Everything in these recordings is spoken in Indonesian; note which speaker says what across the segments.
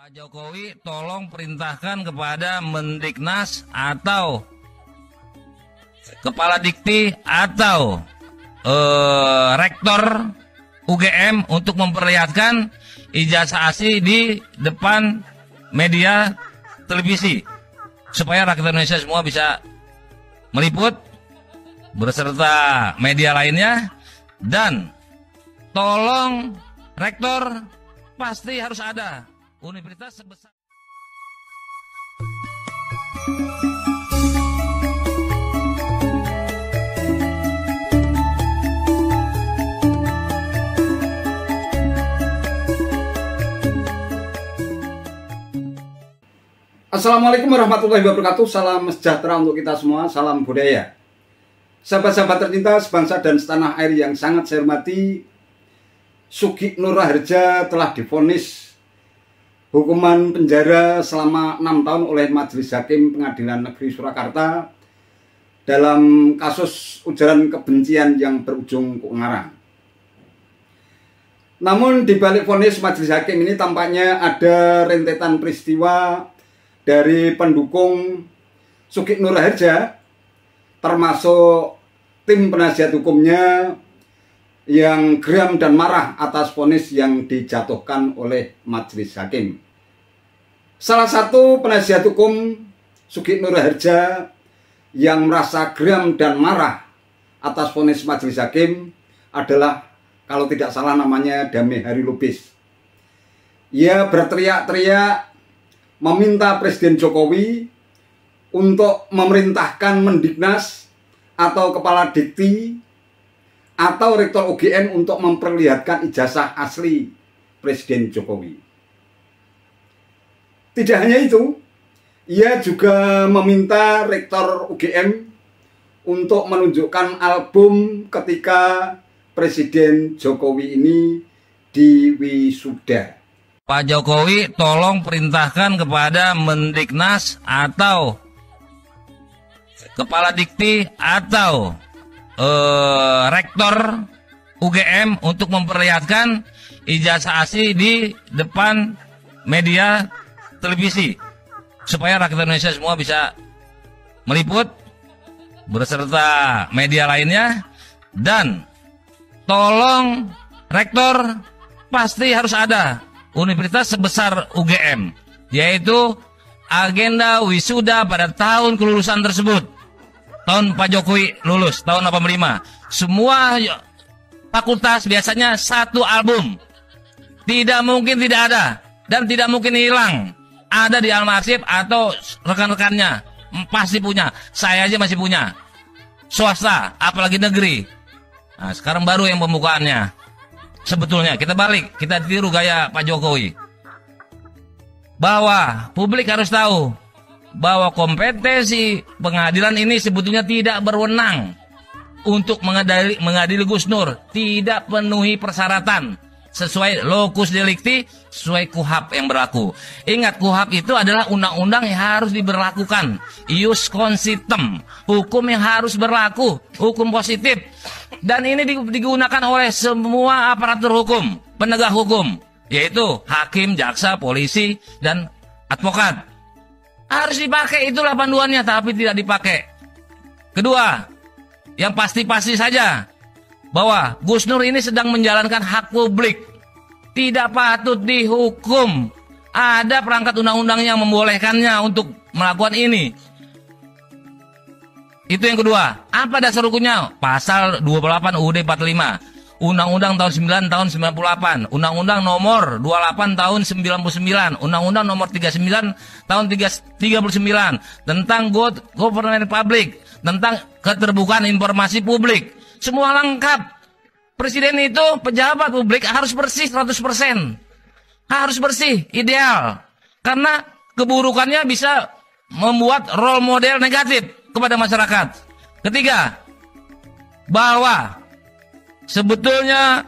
Speaker 1: Pak Jokowi tolong perintahkan kepada Mendiknas atau Kepala Dikti atau Rektor UGM untuk memperlihatkan ijazah asli di depan media televisi supaya rakyat Indonesia semua bisa meliput beserta media lainnya. Dan tolong rektor pasti harus ada universitas sebesar.
Speaker 2: Assalamualaikum warahmatullahi wabarakatuh. Salam sejahtera untuk kita semua. Salam budaya. Sahabat-sahabat tercinta sebangsa dan setanah air yang sangat saya hormati, Sugih Nur Raharja telah divonis hukuman penjara selama 6 tahun oleh Majelis Hakim Pengadilan Negeri Surakarta dalam kasus ujaran kebencian yang berujung keonaran. Namun di balik vonis Majelis Hakim ini tampaknya ada rentetan peristiwa dari pendukung Sugih Nur Raharja, termasuk tim penasihat hukumnya yang geram dan marah atas vonis yang dijatuhkan oleh Majelis Hakim. Salah satu penasihat hukum Sugih Nur Raharja yang merasa geram dan marah atas vonis Majelis Hakim adalah, kalau tidak salah namanya, Damai Hari Lubis. Ia berteriak-teriak meminta Presiden Jokowi untuk memerintahkan Mendiknas atau Kepala Dikti atau Rektor UGM untuk memperlihatkan ijazah asli Presiden Jokowi. Tidak hanya itu, ia juga meminta Rektor UGM untuk menunjukkan album ketika Presiden Jokowi ini diwisuda.
Speaker 1: Pak Jokowi tolong perintahkan kepada Mendiknas atau Kepala Dikti atau Rektor UGM untuk memperlihatkan ijazah asli di depan media televisi supaya rakyat Indonesia semua bisa meliput beserta media lainnya. Dan tolong rektor pasti harus ada universitas sebesar UGM, yaitu agenda wisuda pada tahun kelulusan tersebut. Tahun Pak Jokowi lulus tahun 85. Semua fakultas biasanya satu album. Tidak mungkin tidak ada dan tidak mungkin hilang. Ada di Alma-Arsip atau rekan-rekannya pasti punya. Saya aja masih punya. Swasta, apalagi negeri. Nah, sekarang baru yang pembukaannya. Sebetulnya kita balik, kita tiru gaya Pak Jokowi. Bahwa publik harus tahu bahwa kompetensi pengadilan ini sebetulnya tidak berwenang untuk mengadili Gus Nur, tidak penuhi persyaratan sesuai locus delicti, sesuai KUHP yang berlaku. Ingat, KUHP itu adalah undang-undang yang harus diberlakukan, ius consitem, hukum yang harus berlaku, hukum positif. Dan ini digunakan oleh semua aparatur hukum, penegak hukum, yaitu hakim, jaksa, polisi, dan advokat. Harus dipakai, itulah panduannya, tapi tidak dipakai. Kedua, yang pasti-pasti saja, bahwa Gus Nur ini sedang menjalankan hak publik, tidak patut dihukum. Ada perangkat undang-undang yang membolehkannya untuk melakukan ini. Itu yang kedua. Apa dasar hukumnya? Pasal 28 UUD 45, Undang-Undang tahun 9 tahun 98, Undang-Undang nomor 28 tahun 99, Undang-Undang nomor 39 tahun 39 tentang Good Governance Public, tentang keterbukaan informasi publik. Semua lengkap. Presiden itu pejabat publik harus bersih 100%. Harus bersih, ideal. Karena keburukannya bisa membuat role model negatif kepada masyarakat. Ketiga, bahwa sebetulnya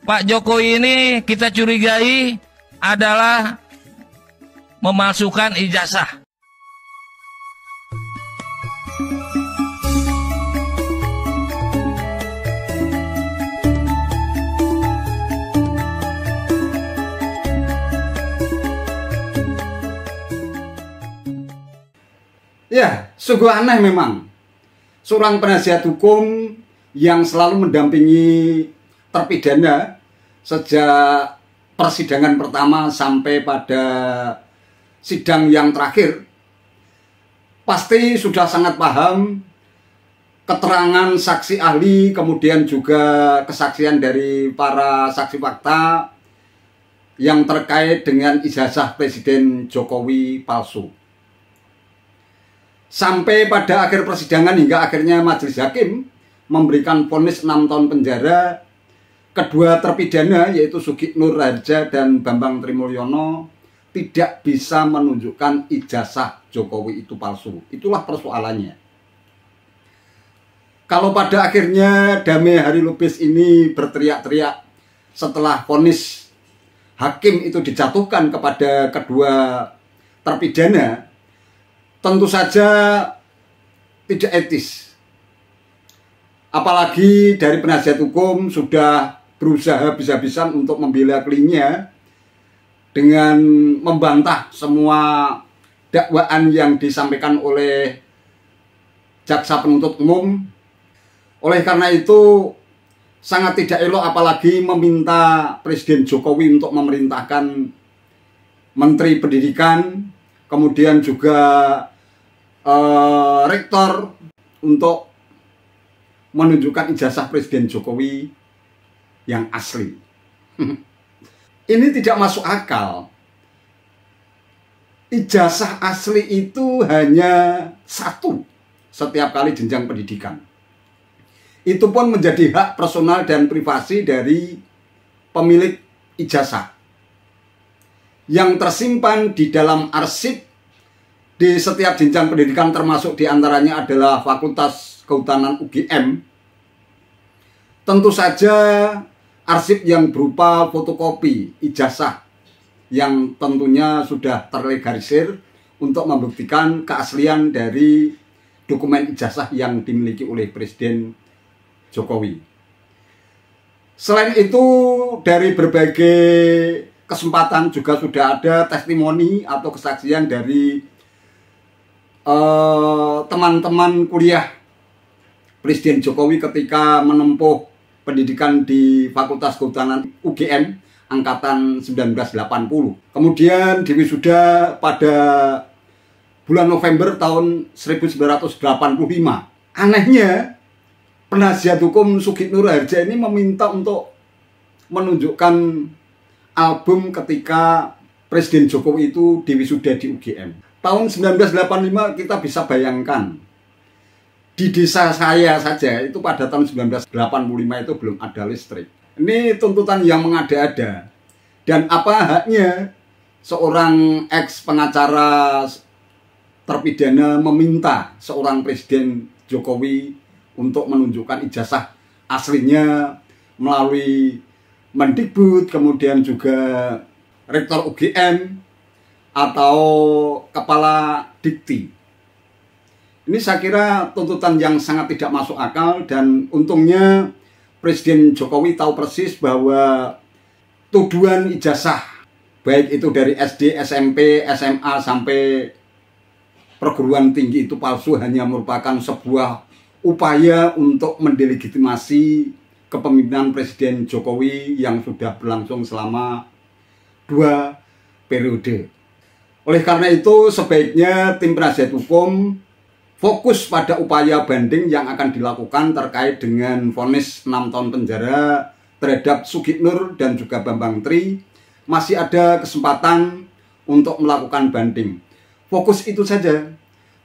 Speaker 1: Pak Jokowi ini kita curigai adalah memalsukan ijazah.
Speaker 2: Ya, sungguh aneh memang. Seorang penasihat hukum yang selalu mendampingi terpidana sejak persidangan pertama sampai pada sidang yang terakhir, pasti sudah sangat paham keterangan saksi ahli, kemudian juga kesaksian dari para saksi fakta yang terkait dengan ijazah Presiden Jokowi palsu. Sampai pada akhir persidangan hingga akhirnya majelis hakim memberikan vonis 6 tahun penjara. Kedua terpidana yaitu Sugih Nur Harja dan Bambang Trimulyono tidak bisa menunjukkan ijazah Jokowi itu palsu. Itulah persoalannya. Kalau pada akhirnya Damai Hari Lubis ini berteriak-teriak setelah vonis hakim itu dijatuhkan kepada kedua terpidana, tentu saja tidak etis. Apalagi dari penasihat hukum sudah berusaha habis-habisan untuk membela kliennya dengan membantah semua dakwaan yang disampaikan oleh jaksa penuntut umum. Oleh karena itu sangat tidak elok apalagi meminta Presiden Jokowi untuk memerintahkan Menteri Pendidikan, kemudian juga rektor untuk menunjukkan ijazah Presiden Jokowi yang asli. Ini tidak masuk akal. Ijazah asli itu hanya satu setiap kali jenjang pendidikan. Itu pun menjadi hak personal dan privasi dari pemilik ijazah yang tersimpan di dalam arsip di setiap jenjang pendidikan, termasuk diantaranya adalah Fakultas Kehutanan UGM. Tentu saja arsip yang berupa fotokopi ijazah yang tentunya sudah terlegalisir untuk membuktikan keaslian dari dokumen ijazah yang dimiliki oleh Presiden Jokowi. Selain itu, dari berbagai kesempatan juga sudah ada testimoni atau kesaksian dari teman-teman kuliah Presiden Jokowi ketika menempuh pendidikan di Fakultas Kehutanan UGM angkatan 1980. Kemudian diwisuda pada bulan November tahun 1985. Anehnya, penasihat hukum Sugih Nur Harja ini meminta untuk menunjukkan album ketika Presiden Jokowi itu diwisuda di UGM. Tahun 1985 kita bisa bayangkan, di desa saya saja itu pada tahun 1985 itu belum ada listrik. Ini tuntutan yang mengada-ada. Dan apa haknya seorang ex pengacara terpidana meminta seorang Presiden Jokowi untuk menunjukkan ijazah aslinya melalui Mendikbud, kemudian juga Rektor UGM atau Kepala Dikti. Ini saya kira tuntutan yang sangat tidak masuk akal, dan untungnya Presiden Jokowi tahu persis bahwa tuduhan ijazah baik itu dari SD, SMP, SMA sampai perguruan tinggi itu palsu hanya merupakan sebuah upaya untuk mendelegitimasi kepemimpinan Presiden Jokowi yang sudah berlangsung selama 2 periode. Oleh karena itu, sebaiknya tim penasihat hukum fokus pada upaya banding yang akan dilakukan terkait dengan vonis 6 tahun penjara terhadap Sugih Nur dan juga Bambang Tri. Masih ada kesempatan untuk melakukan banding. Fokus itu saja.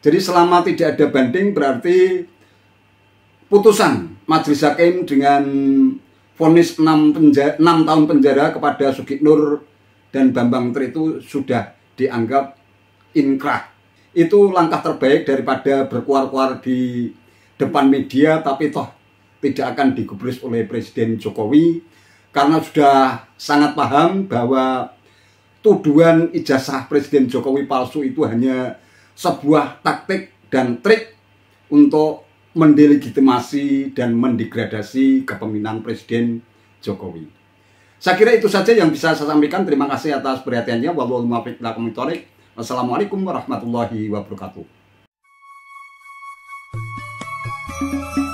Speaker 2: Jadi selama tidak ada banding, berarti putusan majelis hakim dengan vonis 6 tahun penjara kepada Sugih Nur dan Bambang Tri itu sudah dianggap inkrah. Itu langkah terbaik daripada berkuar-kuar di depan media tapi toh tidak akan digubris oleh Presiden Jokowi, karena sudah sangat paham bahwa tuduhan ijazah Presiden Jokowi palsu itu hanya sebuah taktik dan trik untuk mendelegitimasi dan mendegradasi kepemimpinan Presiden Jokowi. Saya kira itu saja yang bisa saya sampaikan. Terima kasih atas perhatiannya. Wassalamualaikum warahmatullahi wabarakatuh. Thank you.